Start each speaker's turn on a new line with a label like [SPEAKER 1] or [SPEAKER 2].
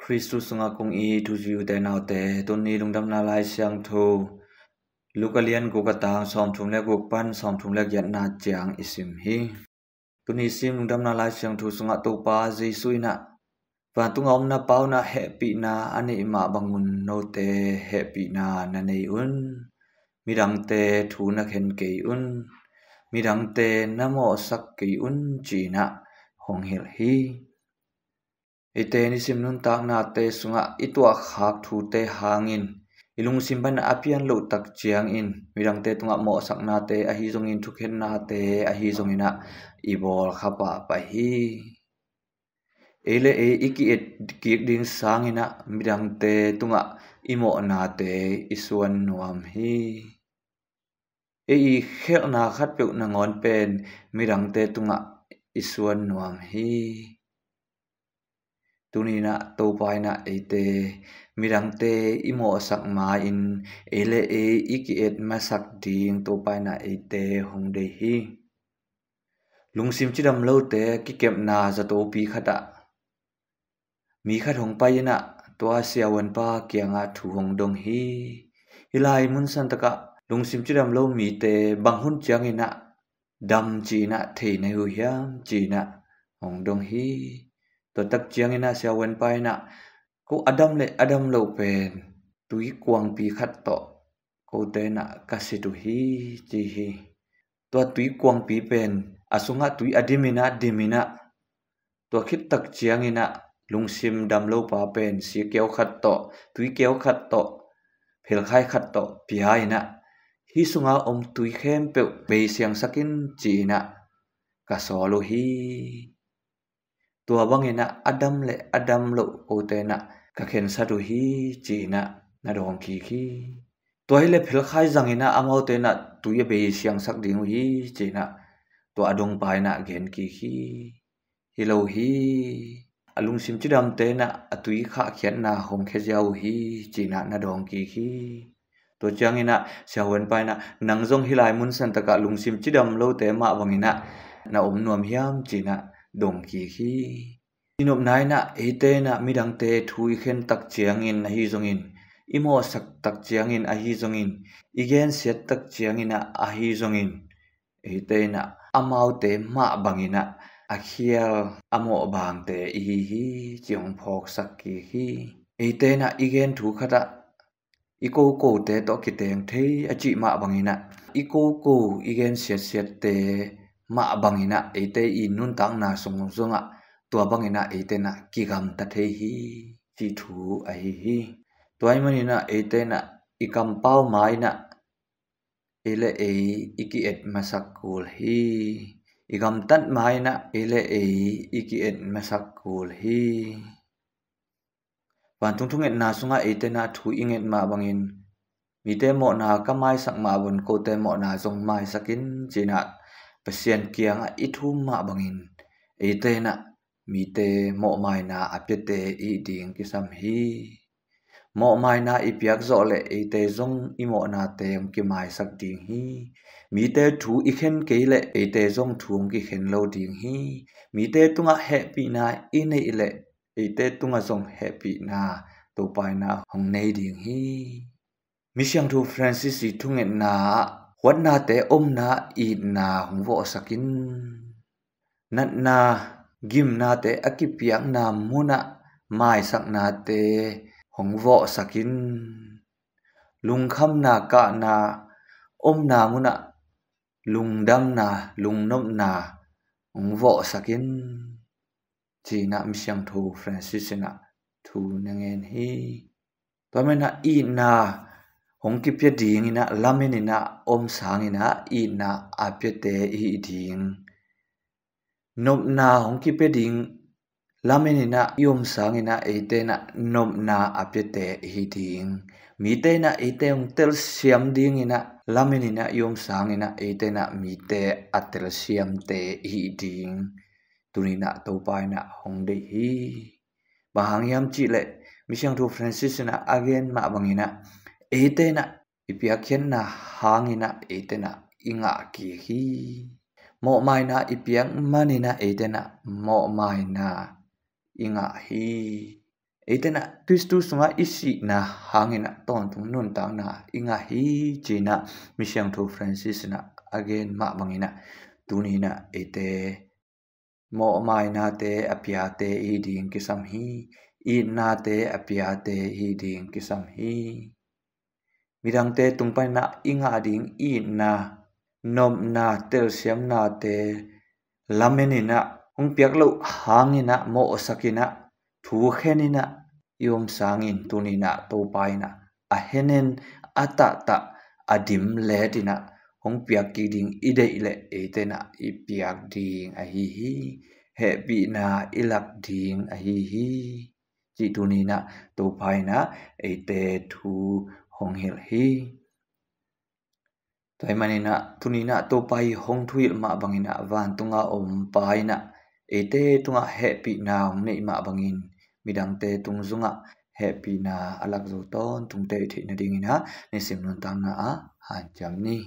[SPEAKER 1] Christus sunga kung I tu jiu te nau te ton ni lungdam na lai siang thu lukalian ku katang som thum le guk pan som thum le gyat na chiang isim hi tuni sim lungdam na lai siang thu sunga to pa jesu ina và tung om na pau na happy na ani ma bangun no te happy na nei un mirang te thu na khen ke un mirang te namo sak ke un chi na hong hil hi ite ni sim nun tak na te sunga itua khak thu te hangin ilung simban apian lo tak chiang in mirang te tunga mo sak na te a hi zong in thukhen na te a hi zong ina ibol khapa pa hi ele e iki et kik ding sangina mirang te tunga imo na te isuan nuam hi i khel na khat pe na ngon pen mirang te tunga isuan nuam hi tunina to paina ete mirang te imo sak ma in ele e iki et masak ding to paina ete hongde hi lungsim chidam lo te ki kep na za to pi khata mi khat hong paina to siawan pa kianga thu hong dong hi hilai mun san taka lungsim chidam lo mi te banghun chiang ina dam chi na the nei hu hiam chi na hong dong hi to tak chiang ina siawan pa ina ko adam lo pen tui kwang pi khat to ko te na kasitu hi chi hi to tui kwang pi pen asunga tui dimina to khit tak chiang ina lungsim dam lo pa pen si keu khat to tui keu khat to phel khai khat to pia ina hi sunga tui khem pe be siang sakin chi na ka solo hi tua bangina adam lo o te na ka khen sa du hi chi na dong ki khi tua ile phel khai zangina amau te na tui be siang sak ding hi chi na tua adong pai na gen ki khi hilo hi alung sim chidam te na atui kha khian na hong khe jau hi chi na dong ki khi to chang ina siawan pai na nang jong hilai mun san taka lung sim chidam lo te ma wangina na nuam hiam chi na dong ki khi inop nai na ete na midang te thui khen tak chiang in hi zong in imo sak tak chiang in a hi zong in igen set tak chiang in a hi zong in ete na amau te ma bangina akhial amo bang te hi chiong phok sak ki hi ete na igen thu khata iko ko te to kiteng thei achi ma bangina iko ko igen set te ma bangina ete I nun tang na song zonga tua bangina ete na kigam ta thei hi chi thu a hi toy manina ete na ikam pau mai na ele e iki et masakul hi igam tat mai na ele e iki et masakul hi wan tung et na sunga ete na thu inget ma bangin mi te mo na kamai sak ma bun ko te mo na zong mai sakin china pasien kiang a ithu ma bangin ete na mi te mo mai na apete I ding ki sam hi mo mai na ipiak zo le ete zong imo na te ki mai sak ding hi mi te thu I khen ke le ete zong thung ki khen lo ding hi mi te tunga happy na ine ile ete tunga zong happy na to pai na hong nei ding hi mi siang thu Francis I thunget na wat na te na I na hong vo sakin nat na gim na te akipiak na muna mai sak na te hong vo sakin lungkham na ka na na muna lungdam na lungnom na hong vo sakin chi na mi siang thu Francis na thu nangen hi to mena I na hong ki pya ding ina lamen ina sang ina I na apya te I ding nop na hong ki pya ding lamen ina sang ina ete na nop na apya te I ding mi te na ete ong tel siam ding ina lamen ina sang ina ete na mi te atel siam te I ding tunina to pai na hong de hi bahang yam chi le mi siang thu Francis na again ma bangina ete na ipiakhen na hangina ete na inga ki hi mo mai na ipiak manina ete na mo mai na inga hi Itena Kristu sunga isi na hangina ton tung nun tang na inga hi china misyang thu Francis na again ma bangina tuni na ite mo mai na te apia te i ding kisam hi i na te apia te i ding kisam hi midang te tungpai na inga ding i na nom na tel siam na te lamenina hung piak lo hangina mo sakina thu khenina yom sangin tunina to paina a henen ata ta adim le dina hong piak ki ding ide ile etena i piak ding a hi hi he bi na ilak ding a hi hi chi tunina to paina ete thu hong hil hi toy manina tunina to pai hong thuil ma bangina van tunga om paina ete tunga happy na nei ma bangin midang te tungzunga happy na alak zo ton tungte thi na dingina ni sim nun tang na a han jam ni